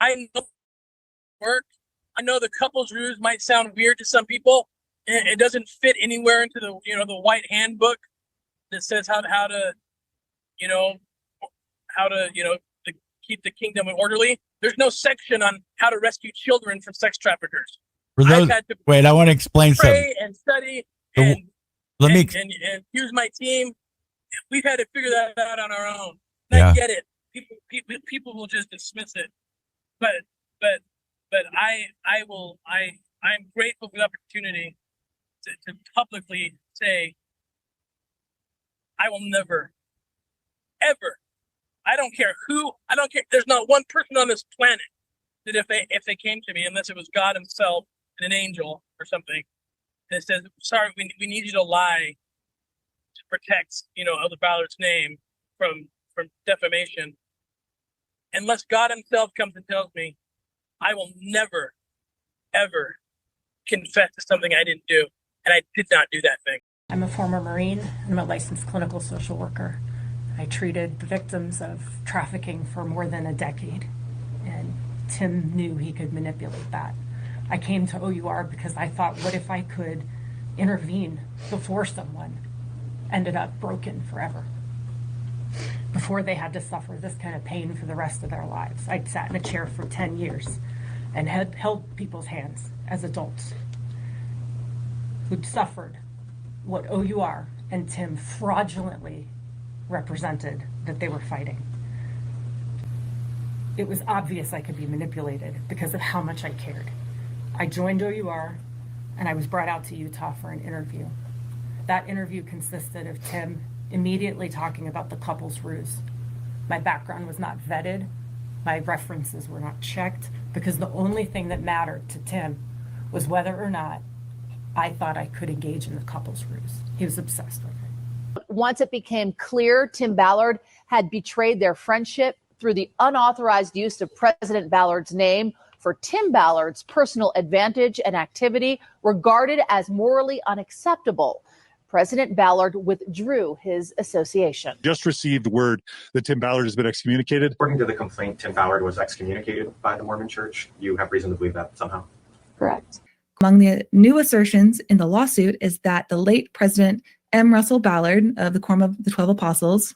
I know work. I know the couples ruse might sound weird to some people. It doesn't fit anywhere into the the white handbook that says how to to keep the kingdom orderly. There's no section on how to rescue children from sex traffickers. I've had to I want to explain pray something. And study and use my team. We've had to figure that out on our own. I get it. People will just dismiss it, but I'm grateful for the opportunity to publicly say I will never, ever. I don't care who. I don't care. There's not one person on this planet that if they came to me, unless it was God Himself and an angel or something, that says, "Sorry, we need you to lie to protect Elder Ballard's name from defamation." Unless God Himself comes and tells me, I will never, ever confess to something I didn't do, and I did not do that thing. I'm a former Marine. I'm a licensed clinical social worker. I treated the victims of trafficking for more than a decade, and Tim knew he could manipulate that. I came to OUR because I thought, what if I could intervene before someone ended up broken forever, before they had to suffer this kind of pain for the rest of their lives. I'd sat in a chair for 10 years and had held people's hands as adults who'd suffered what OUR and Tim fraudulently represented that they were fighting. It was obvious I could be manipulated because of how much I cared. I joined OUR and I was brought out to Utah for an interview. That interview consisted of Tim immediately talking about the couple's ruse. My background was not vetted. My references were not checked, because the only thing that mattered to Tim was whether or not I thought I could engage in the couple's ruse. He was obsessed with it. Once it became clear Tim Ballard had betrayed their friendship through the unauthorized use of President Ballard's name for Tim Ballard's personal advantage and activity regarded as morally unacceptable, President Ballard withdrew his association. Just received word that Tim Ballard has been excommunicated. According to the complaint, Tim Ballard was excommunicated by the Mormon Church. You have reason to believe that somehow? Correct. Among the new assertions in the lawsuit is that the late President M. Russell Ballard of the Quorum of the 12 Apostles,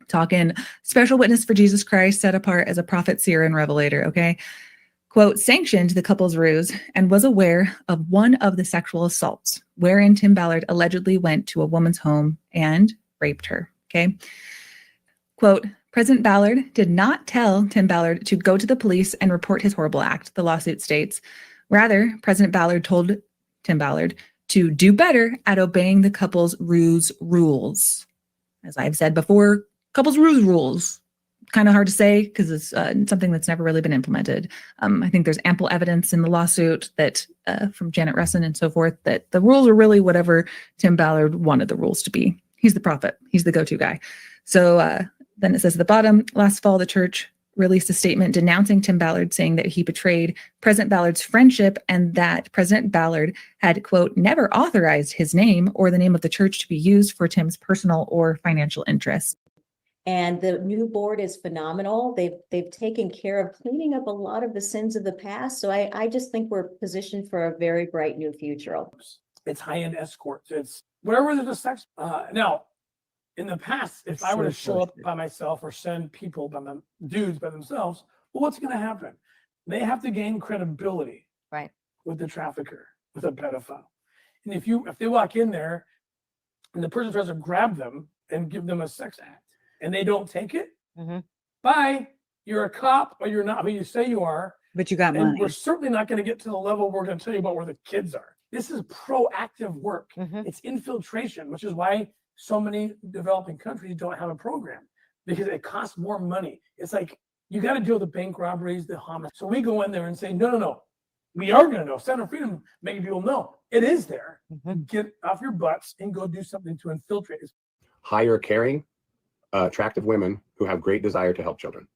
talking special witness for Jesus Christ, set apart as a prophet, seer, and revelator, okay, quote, sanctioned the couple's ruse and was aware of one of the sexual assaults wherein Tim Ballard allegedly went to a woman's home and raped her, okay? Quote, President Ballard did not tell Tim Ballard to go to the police and report his horrible act, the lawsuit states. Rather, President Ballard told Tim Ballard to do better at obeying the couple's ruse rules. As I've said before, couple's ruse rules. Kind of hard to say because it's something that's never really been implemented. I think there's ample evidence in the lawsuit that from Janet Russin and so forth that the rules are really whatever Tim Ballard wanted the rules to be. He's the prophet. He's the go-to guy. So then it says at the bottom, last fall, the church released a statement denouncing Tim Ballard, saying that he betrayed President Ballard's friendship and that President Ballard had, quote, never authorized his name or the name of the church to be used for Tim's personal or financial interests. And the new board is phenomenal. They've taken care of cleaning up a lot of the sins of the past. So I just think we're positioned for a very bright new future. It's high-end escorts. It's wherever there's a sex. Now, in the past, if I were to show up by myself or send people by them, dudes by themselves, well, what's going to happen? They have to gain credibility, right, with the trafficker, with a pedophile. And if they walk in there and the person tries to grab them and give them a sex act, and they don't take it, bye. You're a cop, or you're not who you say you are. But you got and money. We're certainly not going to get to the level we're going to tell you about where the kids are. This is proactive work. It's infiltration, which is why so many developing countries don't have a program, because it costs more money. It's like, you got to deal with the bank robberies, the homicides. So we go in there and say, no. We are going to know. Center of Freedom, making people know it is there. Get off your butts and go do something to infiltrate. Hire caring, attractive women who have great desire to help children.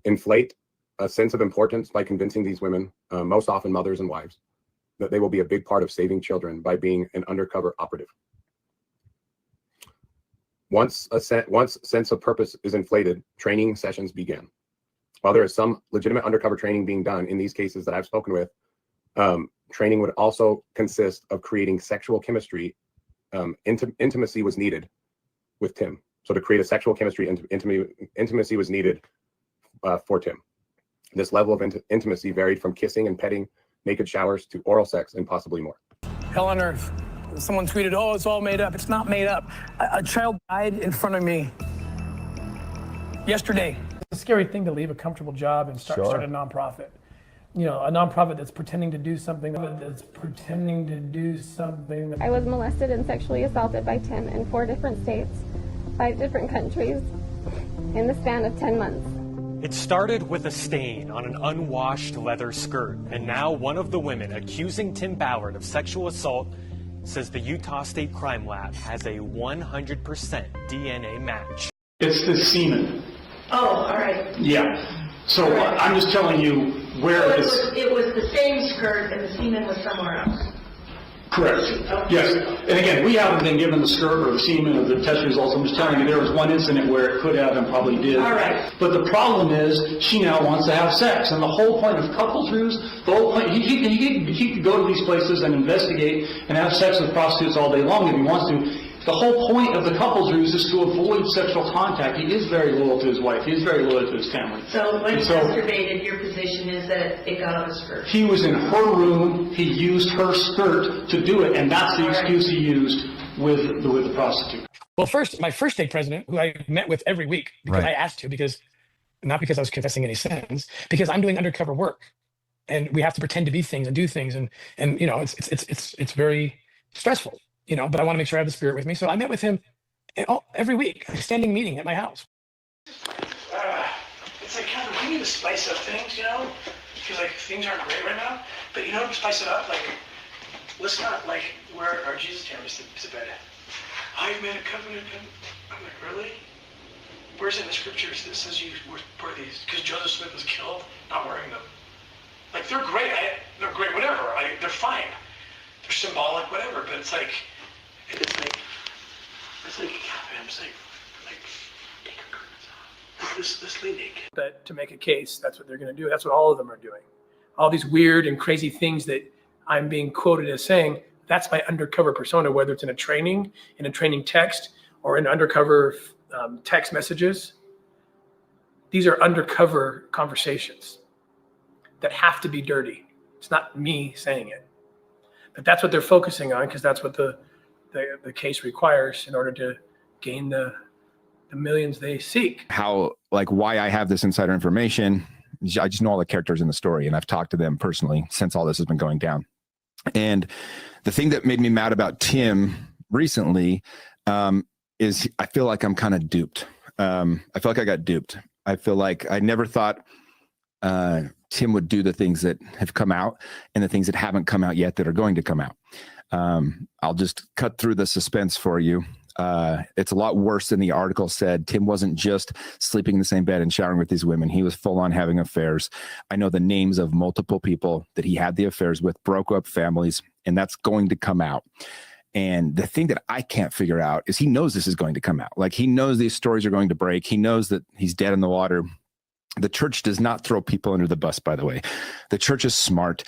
Inflate a sense of importance by convincing these women, most often mothers and wives, that they will be a big part of saving children by being an undercover operative. Once sense of purpose is inflated, training sessions begin. While there is some legitimate undercover training being done in these cases that I've spoken with, training would also consist of creating sexual chemistry. Intimacy was needed with Tim. So to create a sexual chemistry, intimacy was needed for Tim. This level of intimacy varied from kissing and petting, naked showers, to oral sex, and possibly more. Hell on earth. Someone tweeted, oh, it's all made up. It's not made up. A child died in front of me yesterday. It's a scary thing to leave a comfortable job and start a nonprofit. You know, a nonprofit that's pretending to do something, I was molested and sexually assaulted by Tim in 4 different states, 5 different countries, in the span of 10 months. It started with a stain on an unwashed leather skirt, and now one of the women accusing Tim Ballard of sexual assault says the Utah State Crime Lab has a 100% DNA match. It's the semen. Oh, all right. Yeah. So I'm just telling you where it was the same skirt and the semen was somewhere else. Correct. Yes. And again, we haven't been given the skirt or the semen or the test results. I'm just telling you there was one incident where it could have and probably did. All right. But the problem is she now wants to have sex. And the whole point of couples ruse, the whole point, he could go to these places and investigate and have sex with prostitutes all day long if he wants to. The whole point of the couples ruse is to avoid sexual contact. He is very loyal to his wife. He is very loyal to his family. So when he masturbated, your position is that it got on his skirt? He was in her room. He used her skirt to do it, and that's the excuse he used with the prostitute. Well, my first stake president, who I met with every week because I asked to, not because I was confessing any sins, because I'm doing undercover work, and we have to pretend to be things and do things, and you know, it's very stressful. You know, but I want to make sure I have the Spirit with me. So I met with him every week, a standing meeting at my house. It's like, kind of, we need to spice up things, you know, because like things aren't great right now. But you know, to spice it up, like, let's not like where our Jesus cameras to bed. I've made a covenant. I'm like, really? Where's it in the scriptures that says you wear these? Because Joseph Smith was killed not wearing them. Like, they're great. They're great, whatever. They're fine. They're symbolic, whatever. But it's like, I'm saying, take your garments off. This lay naked. But to make a case, that's what they're going to do. That's what all of them are doing. All these weird and crazy things that I'm being quoted as saying, that's my undercover persona, whether it's in a training text, or in undercover text messages. These are undercover conversations that have to be dirty. It's not me saying it. But that's what they're focusing on, because that's what the case requires in order to gain the millions they seek. Why I have this insider information, I just know all the characters in the story, and I've talked to them personally since all this has been going down. And the thing that made me mad about Tim recently is I feel like I'm kind of duped. I feel like I got duped. I feel like I never thought Tim would do the things that have come out and the things that haven't come out yet that are going to come out. I'll just cut through the suspense for you. It's a lot worse than the article said. Tim wasn't just sleeping in the same bed and showering with these women. He was full on having affairs. I know the names of multiple people that he had the affairs with, broke up families, and that's going to come out. And the thing that I can't figure out is he knows this is going to come out. Like, he knows these stories are going to break. He knows that he's dead in the water. The church does not throw people under the bus, by the way. The church is smart.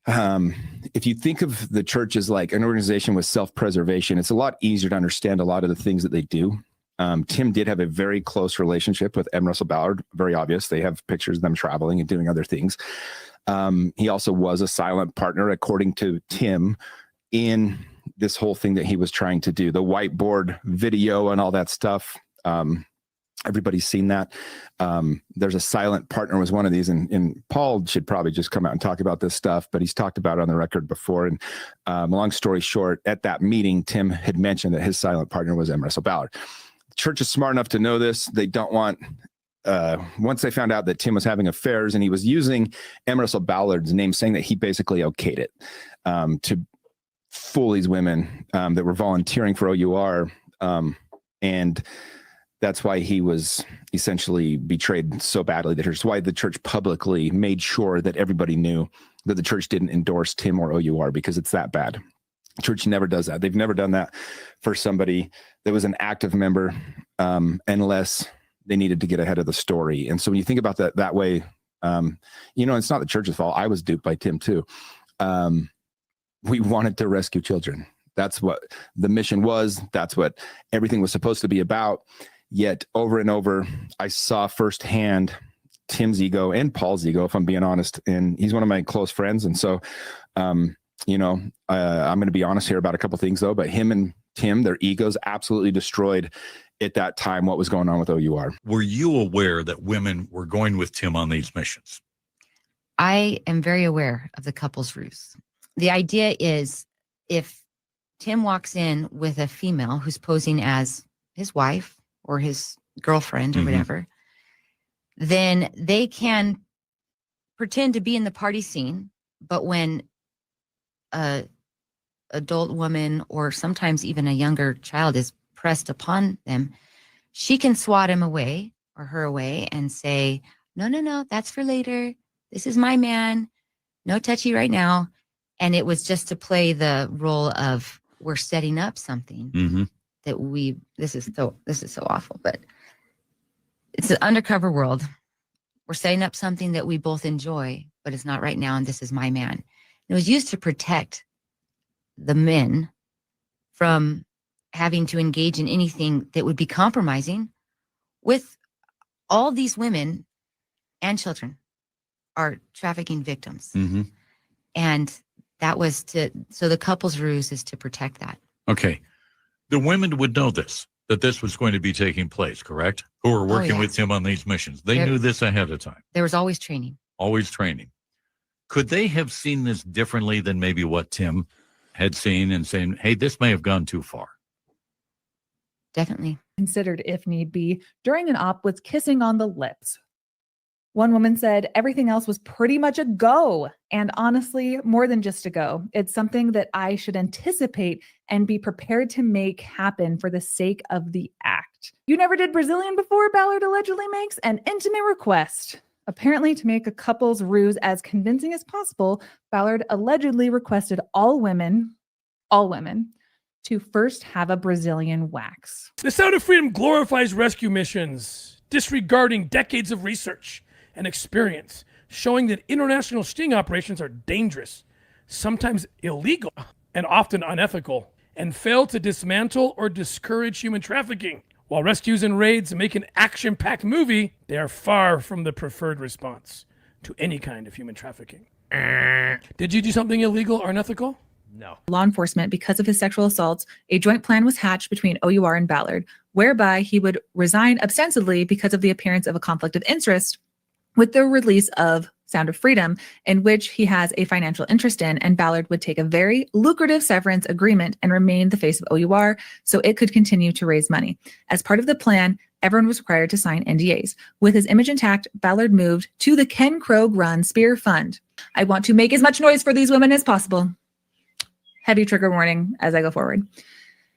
If you think of the church as like an organization with self-preservation, it's a lot easier to understand a lot of the things that they do. Tim did have a very close relationship with M. Russell Ballard, very obvious. They have pictures of them traveling and doing other things. He also was a silent partner, according to Tim, in this whole thing that he was trying to do, the whiteboard video and all that stuff. Everybody's seen that. There's a silent partner was one of these, and Paul should probably just come out and talk about this stuff, but he's talked about it on the record before. And long story short, at that meeting, Tim had mentioned that his silent partner was M. Russell Ballard. The church is smart enough to know this. They don't want, once they found out that Tim was having affairs and he was using M. Russell Ballard's name, saying that he basically okayed it to fool these women that were volunteering for OUR. And that's why he was essentially betrayed so badly. That's why the church publicly made sure that everybody knew that the church didn't endorse Tim or OUR, because it's that bad. The church never does that. They've never done that for somebody that was an active member, unless they needed to get ahead of the story. And so when you think about that way, it's not the church's fault. I was duped by Tim too. We wanted to rescue children. That's what the mission was. That's what everything was supposed to be about. Yet over and over, I saw firsthand Tim's ego and Paul's ego, if I'm being honest. And he's one of my close friends. And so, I'm going to be honest here about a couple things though, but him and Tim, their egos absolutely destroyed at that time what was going on with OUR. Were you aware that women were going with Tim on these missions? I am very aware of the couple's ruse. The idea is if Tim walks in with a female who's posing as his wife or his girlfriend or whatever, then they can pretend to be in the party scene. But when a adult woman or sometimes even a younger child is pressed upon them, she can swat him away or her away and say, no, that's for later. This is my man. No touchy right now. And it was just to play the role of we're setting up something that this is so awful, but it's an undercover world. We're setting up something that we both enjoy, but it's not right now. And this is my man. It was used to protect the men from having to engage in anything that would be compromising with all these women and children are trafficking victims. And that was so the couple's ruse is to protect that. Okay. The women would know that this was going to be taking place, correct? Who were working with him on these missions. They knew this ahead of time. There was always training. Always training. Could they have seen this differently than maybe what Tim had seen and saying, hey, this may have gone too far? Definitely. Considered if need be during an op was kissing on the lips. One woman said everything else was pretty much a go. And honestly, more than just a go. It's something that I should anticipate and be prepared to make happen for the sake of the act. You never did Brazilian before? Ballard allegedly makes an intimate request. Apparently, to make a couple's ruse as convincing as possible, Ballard allegedly requested all women, to first have a Brazilian wax. The Sound of Freedom glorifies rescue missions, disregarding decades of research and experience, showing that international sting operations are dangerous, sometimes illegal, and often unethical, and fail to dismantle or discourage human trafficking. While rescues and raids make an action-packed movie, they are far from the preferred response to any kind of human trafficking. Did you do something illegal or unethical? No. Law enforcement, because of his sexual assaults, a joint plan was hatched between OUR and Ballard, whereby he would resign ostensibly because of the appearance of a conflict of interest with the release of Sound of Freedom, in which he has a financial interest in, and Ballard would take a very lucrative severance agreement and remain the face of OUR so it could continue to raise money. As part of the plan, everyone was required to sign NDAs. With his image intact, Ballard moved to the Ken Krogh-run Spear Fund. I want to make as much noise for these women as possible. Heavy trigger warning as I go forward.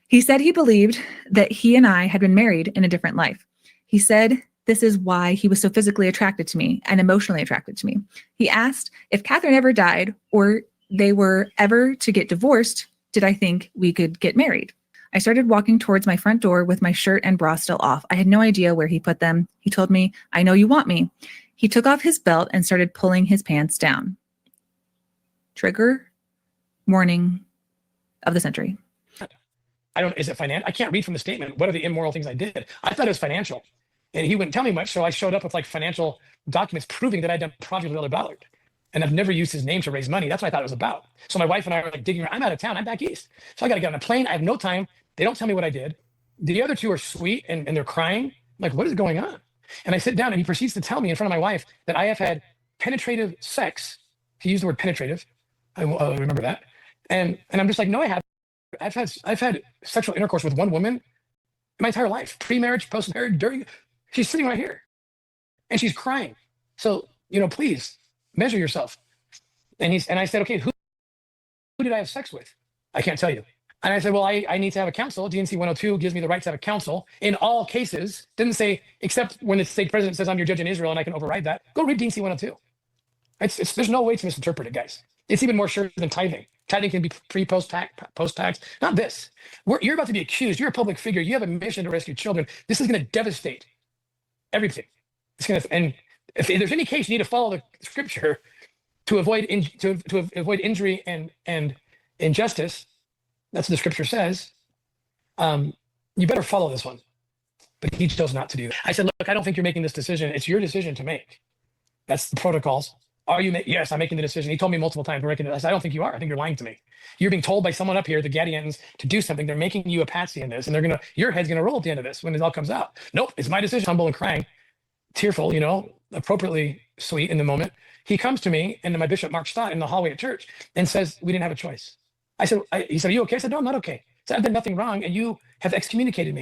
He said he believed that he and I had been married in a different life. He said this is why he was so physically attracted to me and emotionally attracted to me. He asked if Catherine ever died or they were ever to get divorced, did I think we could get married? I started walking towards my front door with my shirt and bra still off. I had no idea where he put them. He told me, I know you want me. He took off his belt and started pulling his pants down. Trigger warning of the century. Is it financial? I can't read from the statement. What are the immoral things I did? I thought it was financial. And he wouldn't tell me much, so I showed up with like financial documents proving that I'd done a project with Elder Ballard. And I've never used his name to raise money. That's what I thought it was about. So my wife and I are like digging around. I'm out of town. I'm back east. So I got to get on a plane. I have no time. They don't tell me what I did. The other two are sweet and they're crying. I'm like, what is going on? And I sit down and he proceeds to tell me in front of my wife that I have had penetrative sex. He used the word penetrative. I remember that. And I'm just like, no, I haven't. I've had sexual intercourse with one woman my entire life, pre-marriage, post-marriage, during. She's sitting right here, and she's crying. So please measure yourself. And I said, okay, who did I have sex with? I can't tell you. And I said, well, I need to have a counsel. DNC 102 gives me the right to have a counsel in all cases. Didn't say except when the state president says I'm your judge in Israel and I can override that. Go read DNC 102. There's no way to misinterpret it, guys. It's even more sure than tithing. Tithing can be pre, post-tax, post-tax. Not this. You're about to be accused. You're a public figure. You have a mission to rescue children. This is going to devastate everything. It's gonna, and if there's any case you need to follow the scripture to avoid to avoid injury and injustice, that's what the scripture says. You better follow this one. But he chose not to do that. I said, look, I don't think you're making this decision. It's your decision to make. That's the protocols. Are you? Yes, I'm making the decision. He told me multiple times, we're making it. I said, I don't think you are. I think you're lying to me. You're being told by someone up here, the Gadians, to do something. They're making you a patsy in this, and your head's gonna roll at the end of this when it all comes out. Nope, it's my decision. Humble and crying, tearful, appropriately sweet in the moment. He comes to me and my bishop, Mark Stott, in the hallway at church and says, we didn't have a choice. I said, he said, are you okay? I said, no, I'm not okay. I said, I've done nothing wrong, and you have excommunicated me.